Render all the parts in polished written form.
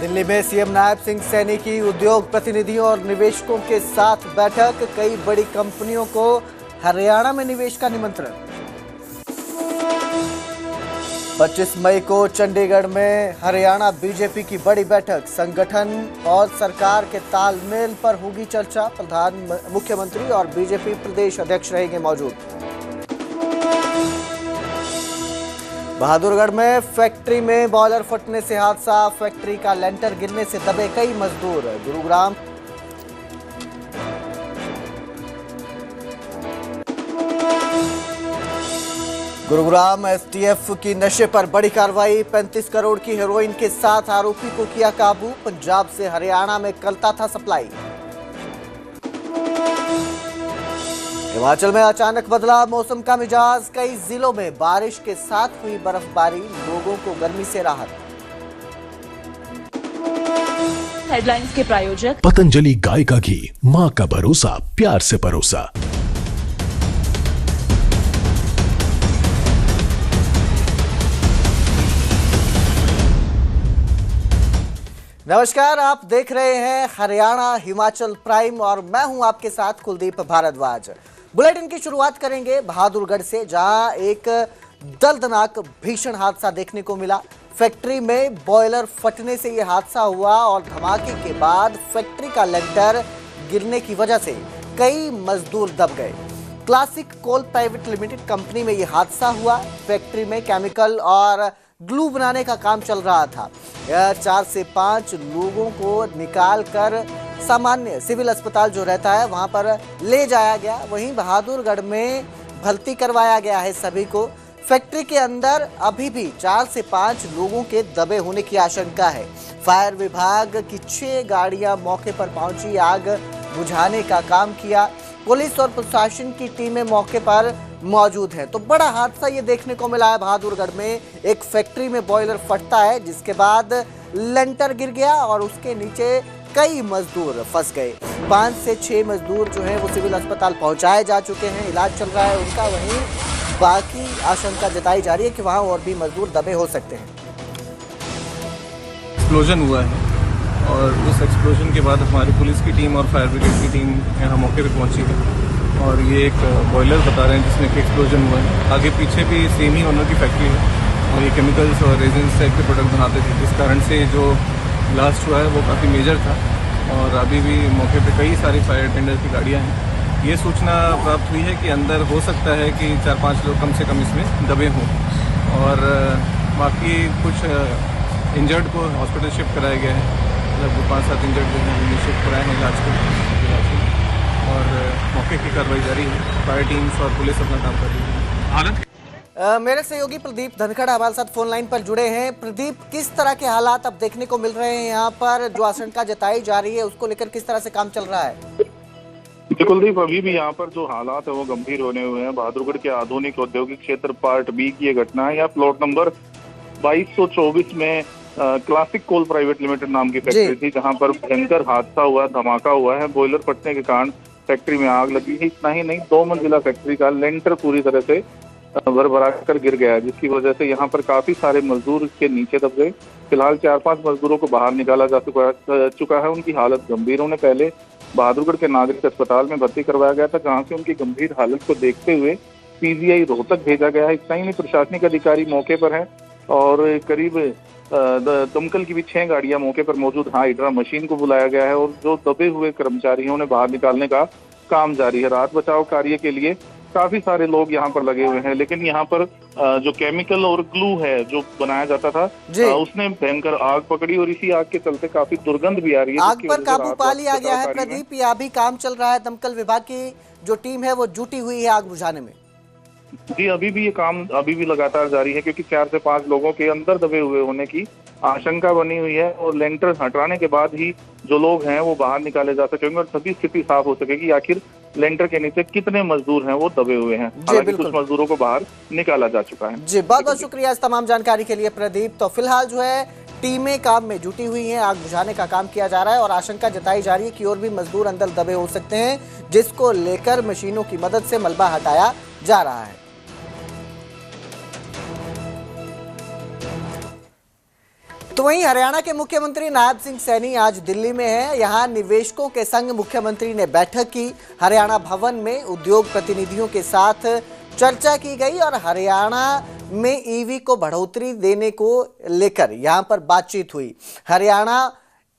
दिल्ली में सीएम नायब सिंह सैनी की उद्योग प्रतिनिधियों और निवेशकों के साथ बैठक। कई बड़ी कंपनियों को हरियाणा में निवेश का निमंत्रण। 25 मई को चंडीगढ़ में हरियाणा बीजेपी की बड़ी बैठक। संगठन और सरकार के तालमेल पर होगी चर्चा। मुख्यमंत्री और बीजेपी प्रदेश अध्यक्ष रहेंगे मौजूद। बहादुरगढ़ में फैक्ट्री में बॉयलर फटने से हादसा। फैक्ट्री का लेंटर गिरने से दबे कई मजदूर। गुरुग्राम एसटीएफ की नशे पर बड़ी कार्रवाई। 35 करोड़ की हेरोइन के साथ आरोपी को किया काबू। पंजाब से हरियाणा में करता था सप्लाई। हिमाचल में अचानक बदला मौसम का मिजाज। कई जिलों में बारिश के साथ हुई बर्फबारी। लोगों को गर्मी से राहत। हेडलाइंस के प्रायोजक पतंजलि गाय का घी, मां का भरोसा, प्यार से परोसा। नमस्कार, आप देख रहे हैं हरियाणा हिमाचल प्राइम और मैं हूं आपके साथ कुलदीप भारद्वाज। बुलेटिन की शुरुआत करेंगे बहादुरगढ़ से, जहां एक दर्दनाक भीषण हादसा देखने को मिला। फैक्ट्री में बॉयलर फटने से यह हादसा हुआ और धमाके के बाद फैक्ट्री का लेंटर गिरने की वजह से कई मजदूर दब गए। क्लासिक कोल प्राइवेट लिमिटेड कंपनी में यह हादसा हुआ। फैक्ट्री में केमिकल और ग्लू बनाने का काम चल रहा था। 4 से 5 लोगों को निकाल कर सामान्य सिविल अस्पताल जो रहता है वहां पर ले जाया गया। वहीं बहादुरगढ़ में भर्ती करवाया गया है सभी को। फैक्ट्री के अंदर अभी भी 4 से 5 लोगों के दबे होने की आशंका है। फायर विभाग की 6 गाड़ियां मौके पर पहुंची, आग बुझाने का काम किया। पुलिस और प्रशासन की टीमें मौके पर मौजूद है। तो बड़ा हादसा ये देखने को मिला है बहादुरगढ़ में। एक फैक्ट्री में बॉयलर फटता है, जिसके बाद लेंटर गिर गया और उसके नीचे कई मजदूर फंस गए। 5 से 6 मजदूर जो हैं वो सिविल अस्पताल पहुंचाए जा चुके हैं, इलाज चल रहा है उनका। वहीं बाकी आशंका जताई जा रही है कि वहां और भी मजदूर दबे हो सकते हैं। एक्सप्लोजन हुआ है और उस एक्सप्लोजन के बाद हमारी पुलिस की टीम और फायर ब्रिगेड की टीम यहाँ मौके पर पहुंची है और ये एक बॉयलर बता रहे हैं जिसमें एक एक्सप्लोजन हुआ है। आगे पीछे भी सेम ही ओनर की फैक्ट्री है और ये केमिकल्स और रेजिन्स टाइप के प्रोडक्ट बनाते थे, जिस कारण से जो ब्लास्ट हुआ है वो काफ़ी मेजर था और अभी भी मौके पे कई सारी फायर टेंडर की गाड़ियां हैं। ये सूचना प्राप्त हुई है कि अंदर हो सकता है कि 4-5 लोग कम से कम इसमें दबे हों और बाकी कुछ इंजर्ड को हॉस्पिटल शिफ्ट कराया गया है। लगभग 5-7 इंजर्ड जो हैं शिफ्ट कराए हैं इलाज को और मौके की कार्रवाई जारी है। फायर टीम्स और पुलिस अपना काम कर रही है। मेरे सहयोगी प्रदीप धनखड़ हमारे साथ फोन लाइन पर जुड़े हैं। प्रदीप, किस तरह के हालात अब देखने को मिल रहे हैं यहाँ पर? जो आशंका जताई जा रही है उसको लेकर किस तरह से काम चल रहा है? कुलदीप, अभी भी यहाँ पर जो हालात है वो गंभीर होने हुए हैं। बहादुरगढ़ के आधुनिक औद्योगिक क्षेत्र पार्ट बी की ये घटना है। यहाँ प्लॉट नंबर 2224 में क्लासिक कोल प्राइवेट लिमिटेड नाम की फैक्ट्री थी, जहाँ पर भयंकर हादसा हुआ, धमाका हुआ है। बॉयलर फटने के कारण फैक्ट्री में आग लगी है। इतना ही नहीं, 2 मंजिला फैक्ट्री का लेंटर पूरी तरह से भर कर गिर गया है, जिसकी वजह से यहाँ पर काफी सारे मजदूर के नीचे दब गए। फिलहाल 4-5 मजदूरों को बाहर निकाला जा चुका है। उनकी हालत गंभीर। उन्हें पहले बहादुरगढ़ के नागरिक अस्पताल में भर्ती करवाया गया था, जहाँ से उनकी गंभीर हालत को देखते हुए पीजीआई रोहतक भेजा गया है। इतना ही नहीं, प्रशासनिक अधिकारी मौके पर है और करीब दमकल की भी 6 गाड़ियां मौके पर मौजूद। हाइड्रा मशीन को बुलाया गया है और जो दबे हुए कर्मचारी हैं उन्हें बाहर निकालने का काम जारी है। राहत बचाव कार्य के लिए काफी सारे लोग यहाँ पर लगे हुए हैं, लेकिन यहाँ पर जो केमिकल और ग्लू है जो बनाया जाता था उसने भयंकर आग पकड़ी और इसी आग के चलते काफी दुर्गंध भी आ रही है। आग पर काबू पा लिया गया है प्रदीप, या अभी काम चल रहा है? दमकल विभाग की जो टीम है वो जुटी हुई है आग बुझाने में? जी, अभी भी ये काम अभी भी लगातार जारी है, क्योंकि 4 से 5 लोगों के अंदर दबे हुए होने की आशंका बनी हुई है और लेंटर हटाने के बाद ही जो लोग हैं वो बाहर निकाले जा सकेंगे और सभी स्थिति साफ हो सकेगी आखिर लेंटर के नीचे कितने मजदूर हैं वो दबे हुए हैं। हालांकि कुछ मजदूरों को बाहर निकाला जा चुका है। जी, बहुत बहुत शुक्रिया इस तमाम जानकारी के लिए प्रदीप। तो फिलहाल जो है टीमें काम में जुटी हुई हैं, आग बुझाने का काम किया जा रहा है और आशंका जताई जा रही है कि और भी मजदूर अंदर दबे हो सकते हैं, जिसको लेकर मशीनों की मदद से मलबा हटाया जा रहा है। तो वहीं हरियाणा के मुख्यमंत्री नायब सिंह सैनी आज दिल्ली में हैं। यहां निवेशकों के संग मुख्यमंत्री ने बैठक की। हरियाणा भवन में उद्योग प्रतिनिधियों के साथ चर्चा की गई और हरियाणा में ईवी को बढ़ोतरी देने को लेकर यहां पर बातचीत हुई। हरियाणा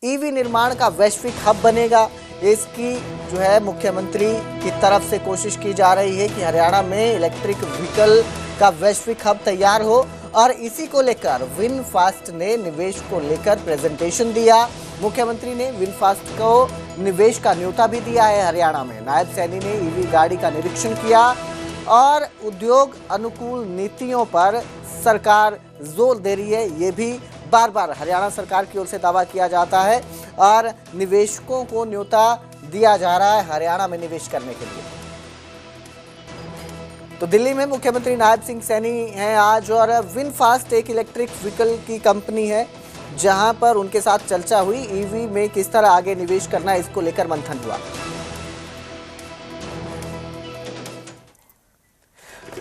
ईवी निर्माण का वैश्विक हब बनेगा, इसकी जो है मुख्यमंत्री की तरफ से कोशिश की जा रही है कि हरियाणा में इलेक्ट्रिक व्हीकल का वैश्विक हब तैयार हो। और इसी को लेकर विनफास्ट ने निवेश को लेकर प्रेजेंटेशन दिया। मुख्यमंत्री ने विनफास्ट को निवेश का न्योता भी दिया है हरियाणा में। नायब सैनी ने ईवी गाड़ी का निरीक्षण किया और उद्योग अनुकूल नीतियों पर सरकार जोर दे रही है, ये भी बार बार हरियाणा सरकार की ओर से दावा किया जाता है और निवेशकों को न्योता दिया जा रहा है हरियाणा में निवेश करने के लिए। तो दिल्ली में मुख्यमंत्री नायब सिंह सैनी हैं आज और विनफास्ट एक इलेक्ट्रिक व्हीकल की कंपनी है जहां पर उनके साथ चर्चा हुई। ईवी में किस तरह आगे निवेश करना है, इसको लेकर मंथन हुआ।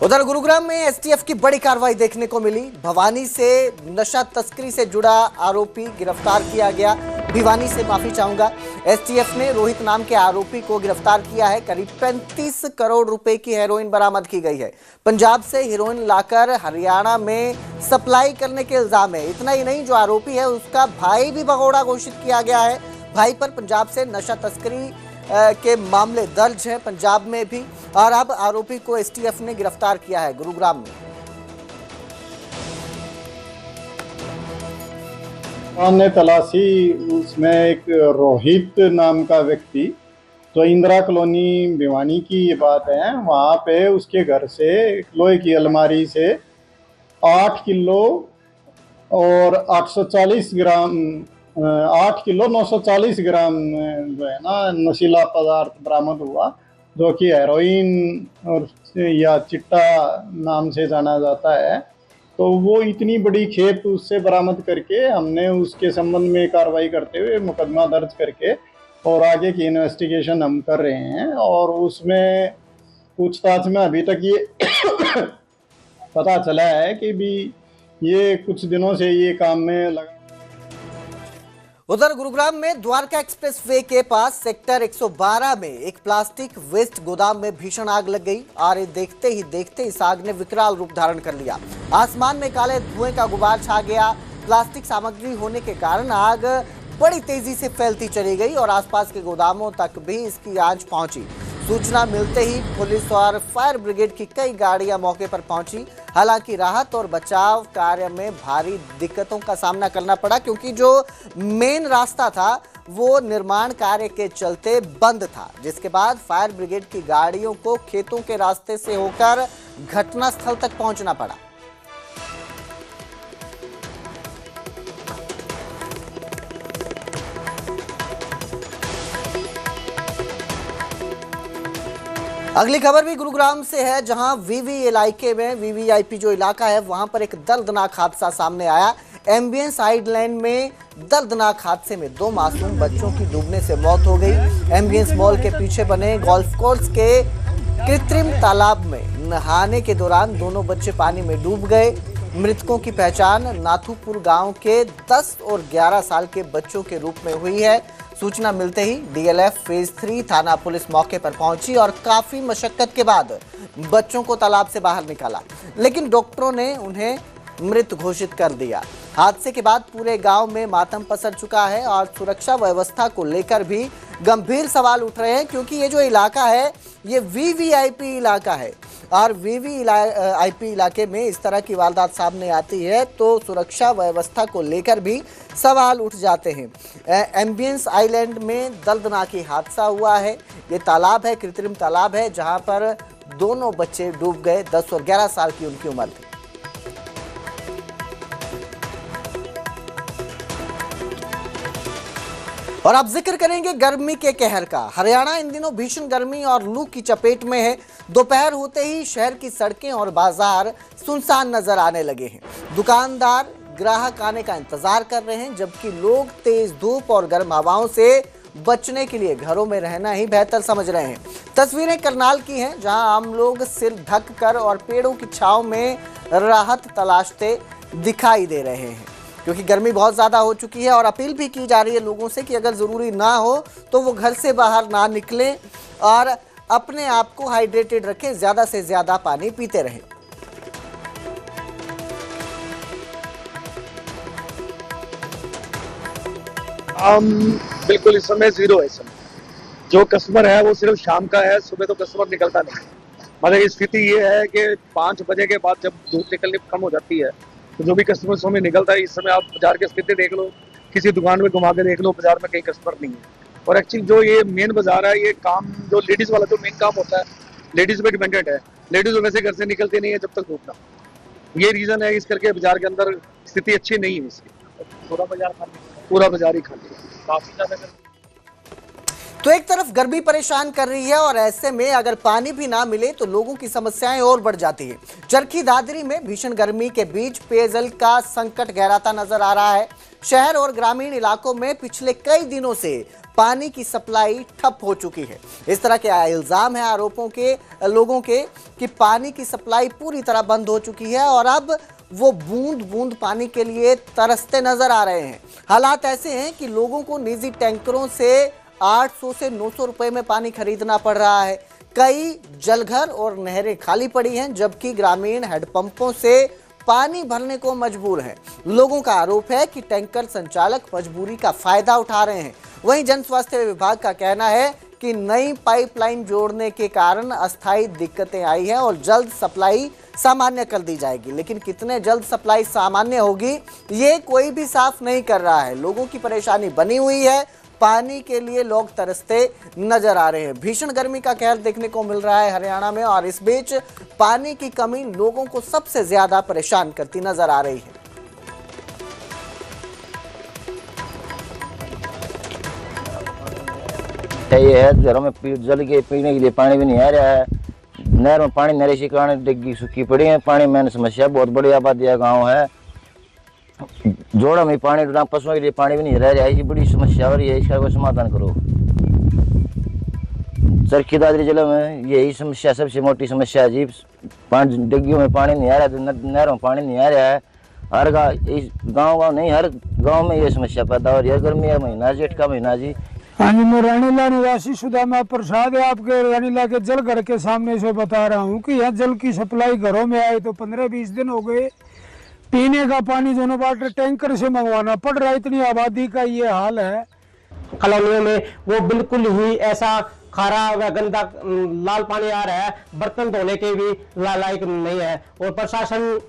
उधर गुरुग्राम में एसटीएफ की बड़ी कार्रवाई देखने को मिली। भवानी से नशा तस्करी से जुड़ा आरोपी गिरफ्तार किया गया। भिवानी से माफी चाहूंगा, एसटीएफ ने रोहित नाम के आरोपी को गिरफ्तार किया है। करीब 35 करोड़ रुपए की हेरोइन बरामद की गई है। पंजाब से हेरोइन लाकर हरियाणा में सप्लाई करने के इल्जाम है। इतना ही नहीं, जो आरोपी है उसका भाई भी भगोड़ा घोषित किया गया है। भाई पर पंजाब से नशा तस्करी के मामले दर्ज है पंजाब में भी, और अब आरोपी को एसटीएफ ने गिरफ्तार किया है गुरुग्राम में। हमने तलाशी, उसमें एक रोहित नाम का व्यक्ति, तो इंदिरा कॉलोनी भिवानी की ये बात है, वहाँ पे उसके घर से लोहे की अलमारी से 8 किलो और 840 ग्राम 8 किलो 940 ग्राम जो है ना नशीला पदार्थ बरामद हुआ, जो कि हेरोइन और या चिट्टा नाम से जाना जाता है। तो वो इतनी बड़ी खेप उससे बरामद करके हमने उसके संबंध में कार्रवाई करते हुए मुकदमा दर्ज करके और आगे की इन्वेस्टिगेशन हम कर रहे हैं। और उसमें पूछताछ में अभी तक ये पता चला है कि भी ये कुछ दिनों से ये काम में लगा। उधर गुरुग्राम में द्वारका एक्सप्रेसवे के पास सेक्टर 112 में एक प्लास्टिक वेस्ट गोदाम में भीषण आग लग गई और देखते ही देखते इस आग ने विकराल रूप धारण कर लिया। आसमान में काले धुएं का गुबार छा गया। प्लास्टिक सामग्री होने के कारण आग बड़ी तेजी से फैलती चली गई और आसपास के गोदामों तक भी इसकी आंच पहुंची। सूचना मिलते ही पुलिस और फायर ब्रिगेड की कई गाड़ियां मौके पर पहुंची। हालांकि राहत और बचाव कार्य में भारी दिक्कतों का सामना करना पड़ा, क्योंकि जो मेन रास्ता था वो निर्माण कार्य के चलते बंद था, जिसके बाद फायर ब्रिगेड की गाड़ियों को खेतों के रास्ते से होकर घटनास्थल तक पहुंचना पड़ा। अगली खबर भी गुरुग्राम से है, जहां वीवी इलाके में वीवीआईपी जो इलाका है वहां पर एक दर्दनाक हादसा सामने आया। एम्बियंस आइलैंड में दर्दनाक हादसे में 2 मासूम बच्चों की डूबने से मौत हो गई। एम्बियंस मॉल के पीछे बने गोल्फ कोर्स के कृत्रिम तालाब में नहाने के दौरान दोनों बच्चे पानी में डूब गए। मृतकों की पहचान नाथुपुर गांव के 10 और 11 साल के बच्चों के रूप में हुई है। सूचना मिलते ही डीएलएफ फेज 3 थाना पुलिस मौके पर पहुंची और काफी मशक्कत के बाद बच्चों को तालाब से बाहर निकाला, लेकिन डॉक्टरों ने उन्हें मृत घोषित कर दिया। हादसे के बाद पूरे गांव में मातम पसर चुका है और सुरक्षा व्यवस्था को लेकर भी गंभीर सवाल उठ रहे हैं, क्योंकि ये जो इलाका है ये वीवीआईपी इलाका है और वीवीआईपी इलाके में इस तरह की वारदात सामने आती है तो सुरक्षा व्यवस्था को लेकर भी सवाल उठ जाते हैं। एम्बियंस आइलैंड में दर्दनाक हादसा हुआ है। ये तालाब है, कृत्रिम तालाब है, जहां पर दोनों बच्चे डूब गए। 10 और 11 साल की उनकी उम्र थी। और अब जिक्र करेंगे गर्मी के कहर का। हरियाणा इन दिनों भीषण गर्मी और लू की चपेट में है। दोपहर होते ही शहर की सड़कें और बाजार सुनसान नजर आने लगे हैं। दुकानदार ग्राहक आने का इंतजार कर रहे हैं, जबकि लोग तेज धूप और गर्म हवाओं से बचने के लिए घरों में रहना ही बेहतर समझ रहे हैं। तस्वीरें करनाल की हैं, जहां आम लोग सिर ढक कर और पेड़ों की छांव में राहत तलाशते दिखाई दे रहे हैं। क्योंकि गर्मी बहुत ज़्यादा हो चुकी है और अपील भी की जा रही है लोगों से कि अगर ज़रूरी ना हो तो वो घर से बाहर ना निकलें और अपने आप को हाइड्रेटेड रखें, ज़्यादा से ज़्यादा पानी पीते रहें। बिल्कुल इस समय जीरो है। इस समय जो कस्टमर है वो सिर्फ शाम का है, सुबह तो कस्टमर निकलता नहीं। मतलब स्थिति ये है कि 5 बजे के बाद जब धूप निकलनी कम हो जाती है तो जो भी कस्टमर समय निकलता है। इस समय आप बाजार की स्थिति देख लो, किसी दुकान में घुमा के देख लो, बाजार में कहीं कस्टमर नहीं है। और एक्चुअली जो ये मेन बाजार है, ये काम जो लेडीज वाला जो मेन काम होता है, लेडीज पे डिपेंडेंट है। लेडीज वैसे घर से निकलती नहीं है जब तक धूप ना। ये रीजन है, इस करके बाजार के अंदर स्थिति अच्छी नहीं है इसकी। पूरा बाजार ही खाली है, काफी ज्यादा। तो एक तरफ गर्मी परेशान कर रही है और ऐसे में अगर पानी भी ना मिले तो लोगों की समस्याएं और बढ़ जाती है। चरखी दादरी में भीषण गर्मी के बीच पेयजल का संकट गहराता नजर आ रहा है। शहर और ग्रामीण इलाकों में पिछले कई दिनों से पानी की सप्लाई ठप हो चुकी है। इस तरह के इल्जाम है आरोपों के लोगों के कि पानी की सप्लाई पूरी तरह बंद हो चुकी है और अब वो बूंद बूंद पानी के लिए तरसते नजर आ रहे हैं। हालात ऐसे हैं कि लोगों को निजी टैंकरों से 800 से 900 रुपए में पानी खरीदना पड़ रहा है। कई जलघर और नहरें खाली पड़ी हैं, जबकि ग्रामीण हैंडपंपों से पानी भरने को मजबूर हैं। लोगों का आरोप है कि टैंकर संचालक मजबूरी का फायदा उठा रहे हैं। वहीं जन स्वास्थ्य विभाग का कहना है कि नई पाइपलाइन जोड़ने के कारण अस्थायी दिक्कतें आई हैं और जल्द सप्लाई सामान्य कर दी जाएगी। लेकिन कितने जल्द सप्लाई सामान्य होगी ये कोई भी साफ नहीं कर रहा है। लोगों की परेशानी बनी हुई है, पानी के लिए लोग तरसते नजर आ रहे हैं। भीषण गर्मी का कहर देखने को मिल रहा है हरियाणा में और इस बीच पानी की कमी लोगों को सबसे ज्यादा परेशान करती नजर आ रही है। ये है घरों में जल के पीने के लिए पानी भी नहीं आ रहा है। नहर में पानी नहर के कारण डिग्गी सूखी पड़ी है। पानी में समस्या बहुत बड़ी आबादी गाँव है। जोड़ा में पानी पशुओं के लिए पानी भी नहीं रह रहा है। ये बड़ी समस्या हो रही है, इसका कोई समाधान करो। चरखी दादरी जिले में यही समस्या सबसे मोटी समस्या है जी। 5 डिग्गियों में पानी नहीं आ रहा है, नहरों में पानी नहीं आ रहा है। हर गाँव नहीं, हर गाँव में ये समस्या पैदा हो रही है। गर्मी का महीना, जेठ का महीना जी। हाँ जी, मैं रानीला निवासी सुदामा प्रसाद है आपके रानीला के जल घर के सामने से बता रहा हूँ कि यहाँ जल की सप्लाई घरों में आए तो 15-20 दिन हो गए। पीने का पानी दोनों वाटर टैंकर से मंगवाना पड़ रहा है। इतनी आबादी का ये हाल है। कॉलोनियों में वो बिल्कुल ही ऐसा खारा व गंदा लाल पानी आ रहा है, बर्तन धोने के भी लायक नहीं है। और प्रशासन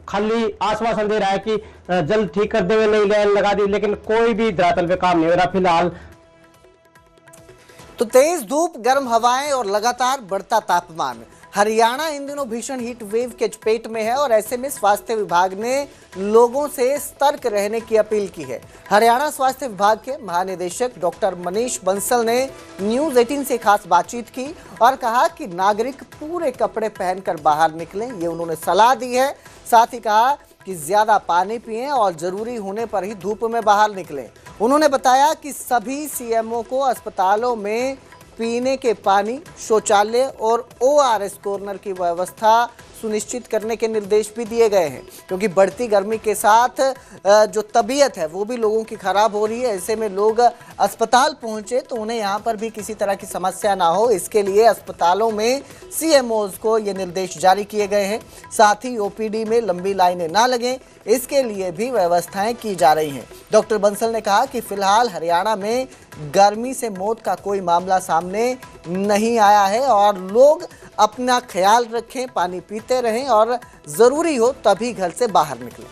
खाली आश्वासन दे रहा है कि जल्द ठीक कर देंगे, नई लाइन लगा दी, लेकिन कोई भी धरातल पे काम नहीं हो रहा फिलहाल। तो तेज धूप, गर्म हवाएं और लगातार बढ़ता तापमान। हरियाणा इन दिनों भीषण हीट वेव के चपेट में है और ऐसे में स्वास्थ्य विभाग ने लोगों से सतर्क रहने की अपील की है। हरियाणा स्वास्थ्य विभाग के महानिदेशक डॉक्टर मनीष बंसल ने न्यूज़ 18 से खास बातचीत की और कहा कि नागरिक पूरे कपड़े पहनकर बाहर निकलें, ये उन्होंने सलाह दी है। साथ ही कहा कि ज्यादा पानी पिएं और जरूरी होने पर ही धूप में बाहर निकलें। उन्होंने बताया कि सभी सीएमओ को अस्पतालों में पीने के पानी, शौचालय और ORS कॉर्नर की व्यवस्था सुनिश्चित करने के निर्देश भी दिए गए हैं, क्योंकि बढ़ती गर्मी के साथ जो तबीयत है वो भी लोगों की खराब हो रही है। ऐसे में लोग अस्पताल पहुंचे तो उन्हें यहाँ पर भी किसी तरह की समस्या ना हो, इसके लिए अस्पतालों में CMOs को ये निर्देश जारी किए गए हैं। साथ ही OPD में लंबी लाइनें ना लगें, इसके लिए भी व्यवस्थाएं की जा रही हैं। डॉक्टर बंसल ने कहा कि फिलहाल हरियाणा में गर्मी से मौत का कोई मामला सामने नहीं आया है और लोग अपना ख्याल रखें, पानी पीते रहें और ज़रूरी हो तभी घर से बाहर निकलें।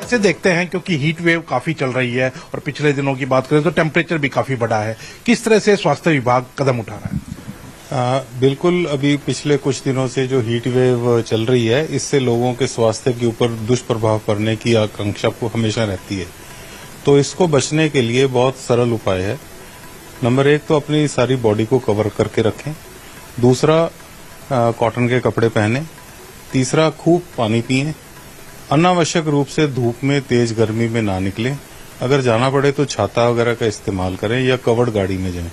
ऐसे देखते हैं क्योंकि हीट वेव काफी चल रही है और पिछले दिनों की बात करें तो टेम्परेचर भी काफी बढ़ा है। किस तरह से स्वास्थ्य विभाग कदम उठा रहा है? बिल्कुल, अभी पिछले कुछ दिनों से जो हीट वेव चल रही है इससे लोगों के स्वास्थ्य के ऊपर दुष्प्रभाव पड़ने की आकांक्षा को हमेशा रहती है। तो इसको बचने के लिए बहुत सरल उपाय है। नंबर 1 तो अपनी सारी बॉडी को कवर करके रखें। दूसरा, कॉटन के कपड़े पहने। तीसरा, खूब पानी पिएं। अनावश्यक रूप से धूप में, तेज गर्मी में ना निकलें। अगर जाना पड़े तो छाता वगैरह का इस्तेमाल करें या कवर्ड गाड़ी में जाएं।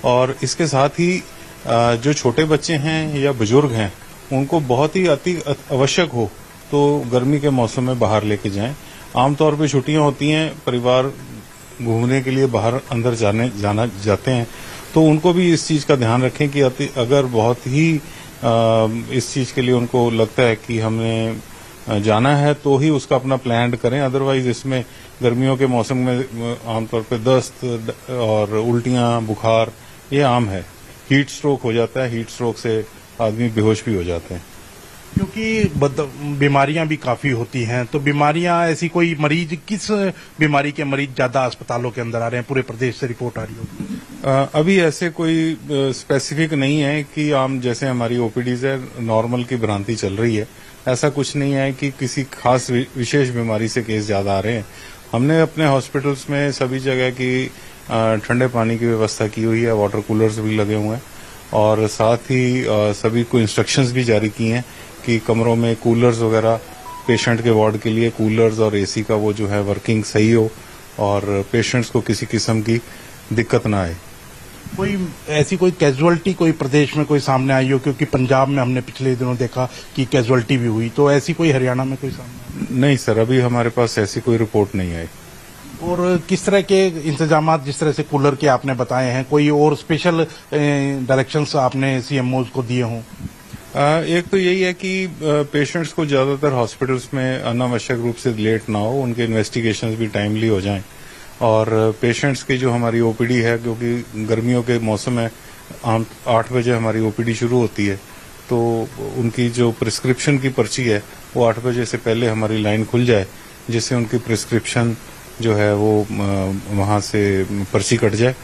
और इसके साथ ही जो छोटे बच्चे हैं या बुजुर्ग हैं उनको बहुत ही अति आवश्यक हो तो गर्मी के मौसम में बाहर लेके जाएं। आमतौर पे छुट्टियां होती हैं, परिवार घूमने के लिए बाहर अंदर जाते हैं, तो उनको भी इस चीज का ध्यान रखें कि अगर बहुत ही इस चीज के लिए उनको लगता है कि हमने जाना है तो ही उसका अपना प्लान करें। अदरवाइज इसमें गर्मियों के मौसम में आमतौर पे दस्त और उल्टियां, बुखार ये आम है। हीट स्ट्रोक हो जाता है, हीट स्ट्रोक से आदमी बेहोश भी हो जाते हैं। क्योंकि बीमारियां भी काफी होती हैं, तो बीमारियां ऐसी कोई मरीज, किस बीमारी के मरीज ज्यादा अस्पतालों के अंदर आ रहे हैं? पूरे प्रदेश से रिपोर्ट आ रही होगी। अभी ऐसे कोई स्पेसिफिक नहीं है कि आम जैसे हमारी ओपीडीज है नॉर्मल की भ्रांति चल रही है, ऐसा कुछ नहीं है कि किसी खास विशेष बीमारी से केस ज्यादा आ रहे हैं। हमने अपने हॉस्पिटल्स में सभी जगह की ठंडे पानी की व्यवस्था की हुई है, वाटर कूलर्स भी लगे हुए हैं और साथ ही सभी को इंस्ट्रक्शंस भी जारी किए हैं कि कमरों में कूलर्स वगैरह, पेशेंट के वार्ड के लिए कूलर्स और एसी का वो जो है वर्किंग सही हो और पेशेंट्स को किसी किस्म की दिक्कत ना आए। कोई ऐसी कोई कैजुअलिटी कोई प्रदेश में कोई सामने आई हो? क्योंकि पंजाब में हमने पिछले दिनों देखा कि कैजुअलिटी भी हुई, तो ऐसी कोई हरियाणा में कोई सामने? नहीं सर, अभी हमारे पास ऐसी कोई रिपोर्ट नहीं आई। और किस तरह के इंतजाम, जिस तरह से कूलर के आपने बताए हैं, कोई और स्पेशल डायरेक्शंस आपने सीएमओ को दिए हों? एक तो यही है कि पेशेंट्स को ज्यादातर हॉस्पिटल्स में अनावश्यक रूप से लेट ना हो, उनके इन्वेस्टिगेशंस भी टाइमली हो जाएं और पेशेंट्स की जो हमारी ओपीडी है, क्योंकि गर्मियों के मौसम में 8 बजे हमारी ओपीडी शुरू होती है, तो उनकी जो प्रिस्क्रिप्शन की पर्ची है वो 8 बजे से पहले हमारी लाइन खुल जाए, जिससे उनकी प्रिस्क्रिप्शन जो है वो वहां से पर्ची कट जाए।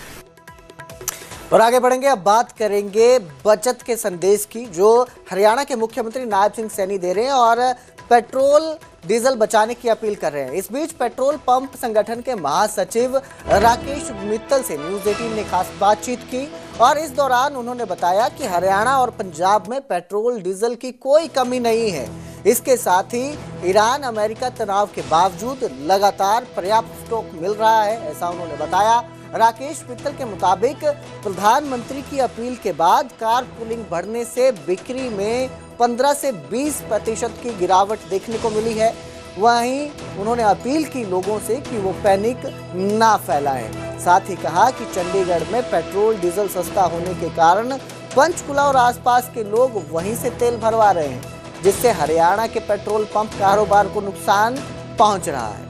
और आगे बढ़ेंगे, अब बात करेंगे बचत के संदेश की जो हरियाणा के मुख्यमंत्री नायब सिंह सैनी दे रहे हैं और पेट्रोल डीजल बचाने की अपील कर रहे हैं। इस बीच पेट्रोल पंप संगठन के महासचिव राकेश मित्तल से न्यूज़ 18 ने खास बातचीत की और इस दौरान उन्होंने बताया कि हरियाणा और पंजाब में पेट्रोल डीजल की कोई कमी नहीं है। इसके साथ ही ईरान अमेरिका तनाव के बावजूद लगातार पर्याप्त स्टॉक मिल रहा है, ऐसा उन्होंने बताया। राकेश मित्तल के मुताबिक प्रधानमंत्री की अपील के बाद कार पूलिंग बढ़ने से बिक्री में 15 से 20% की गिरावट देखने को मिली है। वहीं उन्होंने अपील की लोगों से कि वो पैनिक ना फैलाएं। साथ ही कहा कि चंडीगढ़ में पेट्रोल डीजल सस्ता होने के कारण पंचकुला और आसपास के लोग वहीं से तेल भरवा रहे हैं, जिससे हरियाणा के पेट्रोल पंप कारोबार को नुकसान पहुंच रहा है।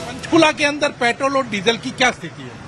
पंचकुला के अंदर पेट्रोल और डीजल की क्या स्थिति है?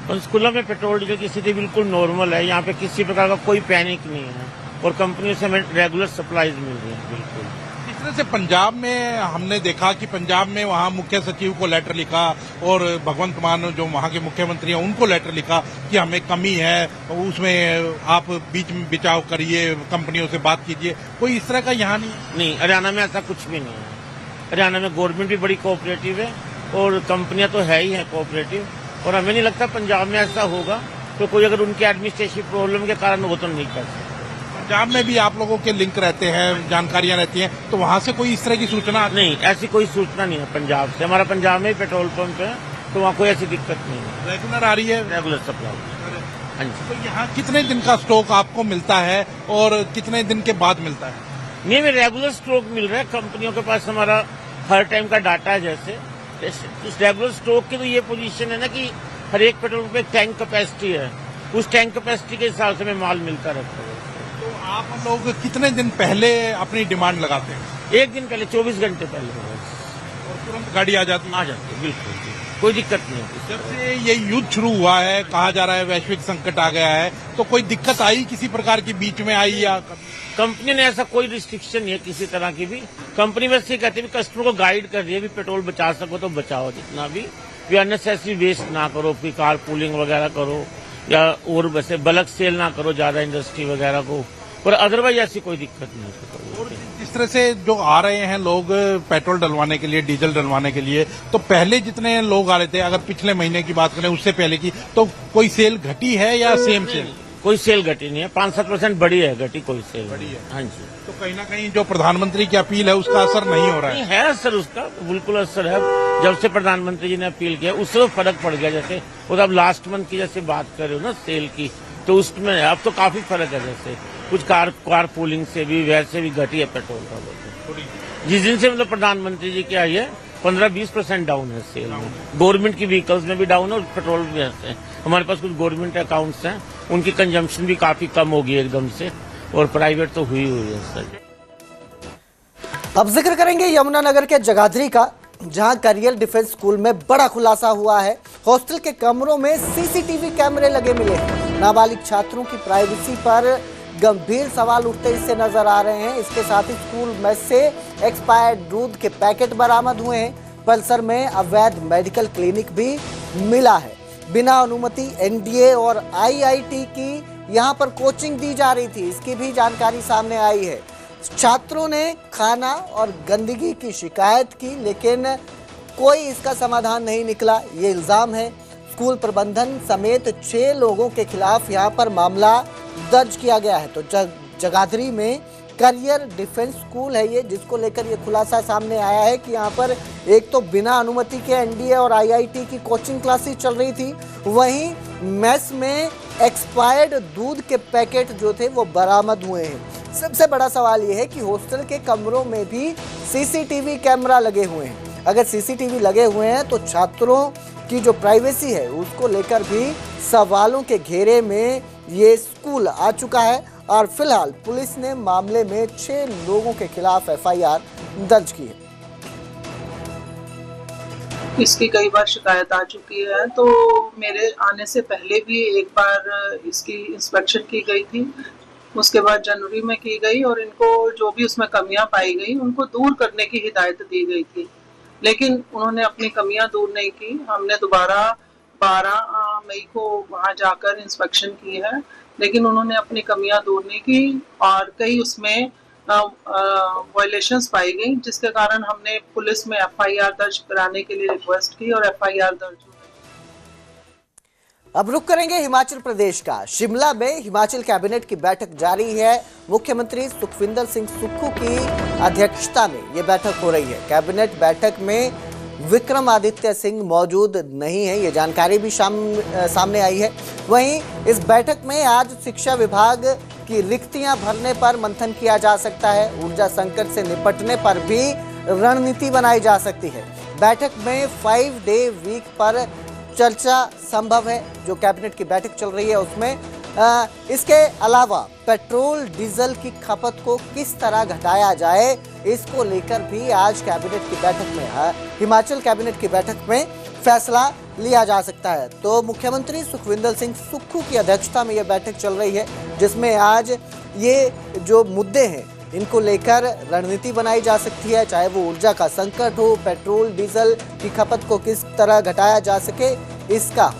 पंचकुला में पेट्रोल डीजल की स्थिति बिल्कुल नॉर्मल है। यहाँ पे किसी प्रकार का कोई पैनिक नहीं है और कंपनियों से हमें रेगुलर सप्लाईज मिल रही है। बिल्कुल इस तरह से पंजाब में हमने देखा कि पंजाब में वहाँ मुख्य सचिव को लेटर लिखा और भगवंत मान जो वहाँ के मुख्यमंत्री हैं उनको लेटर लिखा कि हमें कमी है, उसमें आप बीच में बिचाव करिए, कंपनियों से बात कीजिए। कोई इस तरह का यहाँ नहीं? हरियाणा में ऐसा कुछ भी नहीं है। हरियाणा में गवर्नमेंट भी बड़ी कोऑपरेटिव है और कंपनियां तो है ही है कोऑपरेटिव, और हमें नहीं लगता पंजाब में ऐसा होगा। तो कोई अगर उनके एडमिनिस्ट्रेटिव प्रॉब्लम के कारण वो तो नहीं कर सकते। पंजाब में भी आप लोगों के लिंक रहते हैं, जानकारियां रहती हैं, तो वहां से कोई इस तरह की सूचना नहीं? ऐसी कोई सूचना नहीं है पंजाब से। हमारा पंजाब में ही पेट्रोल पंप है, तो वहाँ कोई ऐसी दिक्कत नहीं है। रेगुलर आ रही है? Regular supply. हाँ जी। तो यहाँ कितने दिन का स्टॉक आपको मिलता है और कितने दिन के बाद मिलता है? नहीं, में रेगुलर स्टॉक मिल रहा है। कंपनियों के पास हमारा हर टाइम का डाटा है। जैसे इस रेगुलर स्टॉक की तो ये पोजीशन है ना कि हर एक पेट्रोल पंप पे टैंक कैपेसिटी है, उस टैंक कैपेसिटी के हिसाब से हमें माल मिलता रहता है। तो आप लोग कितने दिन पहले अपनी डिमांड लगाते हैं? एक दिन पहले, 24 घंटे पहले, और तुरंत गाड़ी आ जाती है? बिल्कुल, कोई दिक्कत नहीं होती। जब से ये युद्ध शुरू हुआ है, कहा जा रहा है वैश्विक संकट आ गया है, तो कोई दिक्कत आई किसी प्रकार की बीच में आई? या कंपनी ने ऐसा कोई रिस्ट्रिक्शन नहीं है किसी तरह की भी। कंपनी बस ये कहती है कस्टमर को गाइड कर रही है भी पेट्रोल बचा सको तो बचाओ जितना भी अननेसेसरी वेस्ट ना करो, फिर कार पूलिंग वगैरह करो या और वैसे बल्क सेल ना करो ज्यादा इंडस्ट्री वगैरह को, और अदरवाइज ऐसी कोई दिक्कत नहीं है। और जिस तरह से जो आ रहे हैं लोग पेट्रोल डलवाने के लिए, डीजल डलवाने के लिए, तो पहले जितने लोग आ रहे थे, अगर पिछले महीने की बात करें उससे पहले की, तो कोई सेल घटी है या सेम सेल? कोई सेल घटी नहीं है, 5-7% बढ़ी है, घटी कोई सेल बढ़ी है। हाँ जी। तो कहीं ना कहीं जो प्रधानमंत्री की अपील है उसका असर नहीं हो रहा है? नहीं है असर, उसका बिल्कुल असर है। जब से प्रधानमंत्री जी ने अपील किया उससे तो फर्क पड़ गया। जैसे वो अब लास्ट मंथ की जैसे बात कर रहे हो ना सेल की, तो उसमें अब तो काफी फर्क है। जैसे कुछ कार पूलिंग से भी वैसे भी घटी है पेट्रोल का बोलते। जिस दिन से मतलब प्रधानमंत्री जी की आई है 15-20% डाउन है सेल में। गवर्नमेंट की व्हीकल्स में भी डाउन है और पेट्रोल भी है। हमारे पास कुछ गवर्नमेंट अकाउंट्स हैं, उनकी कंजम्पशन भी काफी कम होगी एकदम से, और प्राइवेट तो हुई है सर। अब जिक्र करेंगे यमुनानगर के जगाधरी का, जहां करियर डिफेंस स्कूल में बड़ा खुलासा हुआ है। हॉस्टल के कमरों में सीसीटीवी कैमरे लगे मिले हैं। नाबालिग छात्रों की प्राइवेसी पर गंभीर सवाल उठते इससे नजर आ रहे हैं। इसके साथ ही स्कूल में से एक्सपायर्ड दूध के पैकेट बरामद हुए हैं। पल्सर में अवैध मेडिकल क्लिनिक भी मिला है। बिना अनुमति एनडीए और आईआईटी की यहां पर कोचिंग दी जा रही थी, इसकी भी जानकारी सामने आई है। छात्रों ने खाना और गंदगी की शिकायत की, लेकिन कोई इसका समाधान नहीं निकला, ये इल्जाम है। स्कूल प्रबंधन समेत 6 लोगों के खिलाफ यहां पर मामला दर्ज किया गया है। तो जगाधरी में करियर डिफेंस स्कूल है ये, जिसको लेकर ये खुलासा सामने आया है कि यहाँ पर एक तो बिना अनुमति के एनडीए और आईआईटी की कोचिंग क्लासेस चल रही थी, वहीं मेस में एक्सपायर्ड दूध के पैकेट जो थे वो बरामद हुए हैं। सबसे बड़ा सवाल ये है कि हॉस्टल के कमरों में भी सीसीटीवी कैमरा लगे हुए हैं। अगर सीसीटीवी लगे हुए हैं तो छात्रों की जो प्राइवेसी है उसको लेकर भी सवालों के घेरे में ये स्कूल आ चुका है। और फिलहाल पुलिस ने मामले में 6 लोगों के खिलाफ एफआईआर दर्ज की है। इसकी कई बार शिकायत आ चुकी है, तो मेरे आने से पहले भी एक बार इसकी इंस्पेक्शन की गई थी, उसके बाद जनवरी में की गई, और इनको जो भी उसमें कमियां पाई गई उनको दूर करने की हिदायत दी गई थी, लेकिन उन्होंने अपनी कमियां दूर नहीं की। हमने दोबारा 12 मई को वहां जाकर इंस्पेक्शन की है, लेकिन उन्होंने अपनी कमियां दूर नहीं की और कई उसमें वायलेशंस पाई गई, जिसके कारण हमने पुलिस में एफआईआर दर्ज कराने के लिए रिक्वेस्ट की और एफआईआर दर्ज हुई। अब रुक करेंगे हिमाचल प्रदेश का। शिमला में हिमाचल कैबिनेट की बैठक जारी है। मुख्यमंत्री सुखविंदर सिंह सुक्खू की अध्यक्षता में ये बैठक हो रही है। कैबिनेट बैठक में विक्रमादित्य सिंह मौजूद नहीं है, ये जानकारी भी सामने आई है। वहीं इस बैठक में आज शिक्षा विभाग की रिक्तियां भरने पर मंथन किया जा सकता है। ऊर्जा संकट से निपटने पर भी रणनीति बनाई जा सकती है। बैठक में 5 डे वीक पर चर्चा संभव है। जो कैबिनेट की बैठक चल रही है उसमें इसके अलावा पेट्रोल डीजल की खपत को किस तरह घटाया जाए, इसको लेकर भी आज कैबिनेट की बैठक में हिमाचल कैबिनेट की बैठक में फैसला लिया जा सकता है। तो मुख्यमंत्री सुखविंदर सिंह सुक्खू की अध्यक्षता में यह बैठक चल रही है, जिसमें आज ये जो मुद्दे हैं इनको लेकर रणनीति बनाई जा सकती है, चाहे वो ऊर्जा का संकट हो, पेट्रोल डीजल की खपत को किस तरह घटाया जा सके इसका।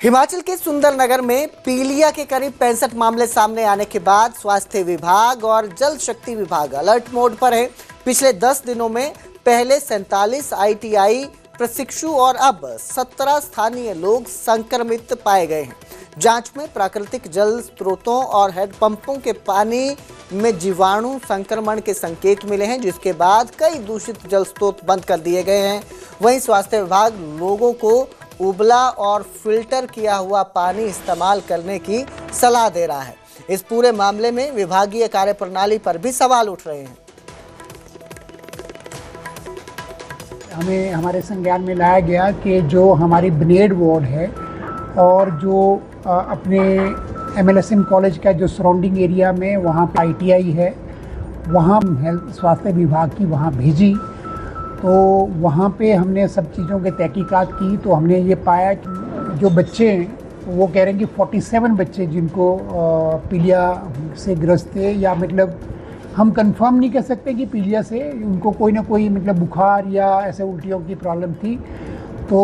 हिमाचल के सुंदरनगर में पीलिया के करीब 65 मामले सामने आने के बाद स्वास्थ्य विभाग और जल शक्ति विभाग अलर्ट मोड पर है। पिछले 10 दिनों में पहले 47 आईटीआई प्रशिक्षु और अब 17 स्थानीय लोग संक्रमित पाए गए हैं। जांच में प्राकृतिक जल स्रोतों और हैंडपंपों के पानी में जीवाणु संक्रमण के संकेत मिले हैं, जिसके बाद कई दूषित जल स्रोत बंद कर दिए गए हैं। वहीं स्वास्थ्य विभाग लोगों को उबला और फिल्टर किया हुआ पानी इस्तेमाल करने की सलाह दे रहा है। इस पूरे मामले में विभागीय कार्यप्रणाली पर भी सवाल उठ रहे हैं। हमें हमारे संज्ञान में लाया गया कि जो हमारी ब्नेड वार्ड है और जो अपने MLSM कॉलेज का जो सराउंडिंग एरिया में वहाँ पे ITI है, वहाँ हेल्थ स्वास्थ्य विभाग की वहाँ भेजी, तो वहाँ पे हमने सब चीज़ों के तहकीकात की, तो हमने ये पाया कि जो बच्चे हैं वो कह रहे हैं कि 47 बच्चे जिनको पीलिया से ग्रस्त थे, या मतलब हम कंफर्म नहीं कह सकते कि पीलिया से, उनको कोई ना कोई मतलब बुखार या ऐसे उल्टियों की प्रॉब्लम थी। तो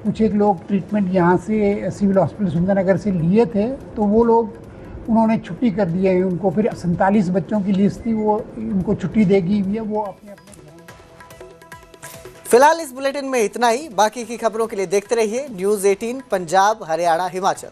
कुछ एक लोग ट्रीटमेंट यहाँ से सिविल हॉस्पिटल सुंदरनगर से लिए थे, तो वो लोग उन्होंने छुट्टी कर दी है उनको। फिर 47 बच्चों की लिस्ट थी, वो उनको छुट्टी देगी हुई है, वो अपने फिलहाल इस बुलेटिन में इतना ही। बाकी की खबरों के लिए देखते रहिए News 18 पंजाब, हरियाणा, हिमाचल।